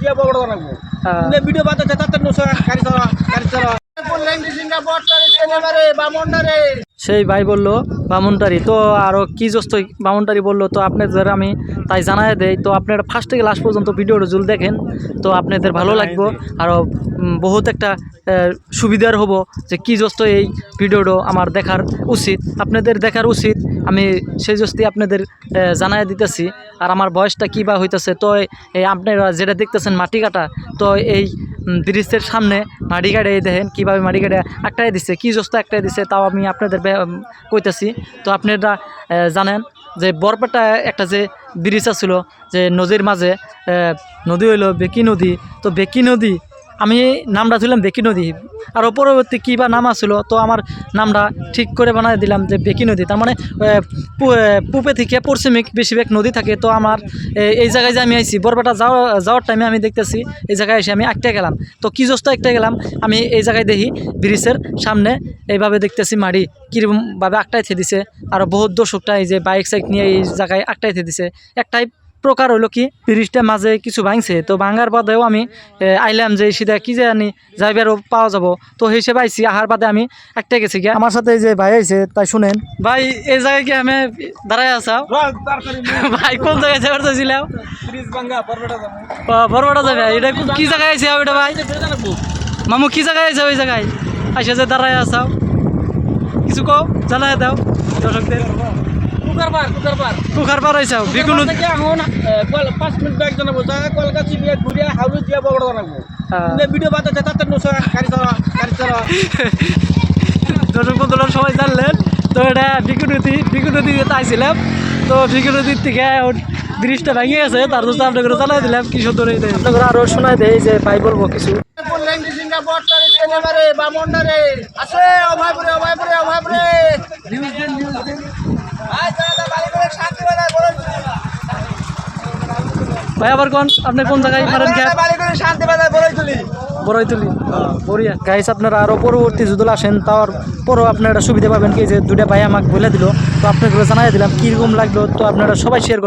দিয়ে বড় বানাবো ভিডিও বানাতে তাতে গাড়ি চালা সেই ভাই বললো বামুনটারি তো আরও কি জস্ত বামুনটারি বললো তো আপনাদের আমি তাই জানাই দেই তো আপনারা ফার্স্ট থেকে লাস্ট পর্যন্ত ভিডিওটা জুল দেখেন তো আপনাদের ভালো লাগবে আরও বহুত একটা সুবিধার হবো যে কি জস্ত এই ভিডিওটা আমার দেখার উচিত আপনাদের দেখার উচিত আমি সেই জস্তি আপনাদের জানাই দিতেছি আর আমার বয়সটা কী বা হইতেছে তো এই আপনারা যেটা দেখতেছেন মাটি কাটা তো এই ব্রিজের সামনে মাটি কাটে দেখেন কীভাবে মাটি কাটে একটাই দিচ্ছে কী জস্ত একটাই দিচ্ছে তাও আমি আপনাদের কইতেছি তো আপনারা জানেন যে বরপেটা একটা যে ব্রিজ আছিল যে নদীর মাঝে নদী হইল বেকি নদী তো বেকি নদী আমি নামটা ছিলাম বেকি নদী আর পরবর্তী কী বা নাম আসলো তো আমার নামটা ঠিক করে বানাই দিলাম যে বেকি নদী তার মানে পূবে থেকে পশ্চিমিক বেশিরভাগ নদী থাকে তো আমার এই জায়গায় যে আমি আইছি বরপেটা যাওয়ার টাইমে আমি দেখতেছি এই জায়গায় এসে আমি একটা গেলাম তো কী জোস্ত একটা গেলাম আমি এই জায়গায় দেখি ব্রিজের সামনে এইভাবে দেখতেছি মাড়ি কীরকমভাবে আটটাইতে দিছে আর বহুত দর্শকটা এই যে বাইক সাইক নিয়ে এই জায়গায় আটটাইতে দিছে একটাই প্রকার হলো কি ব্রিজটা মাঝে কিছু ভাঙছে তো ভাঙার বাদেও আমি আইলাম যে সিধা কি জানি যাইবারও পাওয়া যাব তো হিসেবে আইসি আহার বাদে আমি একটা গেছি গিয়ে আমার সাথে যে ভাই আইছে তাই শুনেন ভাই এই জায়গায় কি আমি দাঁড়াই আসাও ভাই কোন জায়গায় যাবার চাইছিলাম বরপেটা যাবে এটা কি জায়গায় আইছে এটা ভাই মামু কি জায়গায় আইছে ওই জায়গায় আইসে যে দাঁড়াই আসাও কিছু কও জানাই দাও দর্শকদের কুকার পার হয়েছে বিকুল 5 মিনিট বাইক জানাবো কলকাতা দিয়ে ঘুরে হাউস দিয়ে বড় বানাবো ভিডিও বানাতে তাতে গাড়ি চালা দর্শক বন্ধুরা সবাই জানলেন তো এটা বিকু নদী আইছিলাম তো বিকু নদীর থেকে ব্রিজটা ভেঙে গেছে তার জন্য আপনাকে জানাই দিলাম কি সুন্দর আপনাকে আরো শোনাই দেয় যে ভাই বলবো কিছু ভাই আবার কোন আপনি কোন জায়গায় মারেন বড়ইতুলি বড়িয়া গাইস আপনারা আরও পরবর্তী যদি আসেন তার পরও আপনারা সুবিধা পাবেন কি যে দুটা ভাই আমাকে বলে দিল তো আপনাকে জানাই দিলাম কীরকম লাগলো তো আপনারা সবাই শেয়ার করবেন।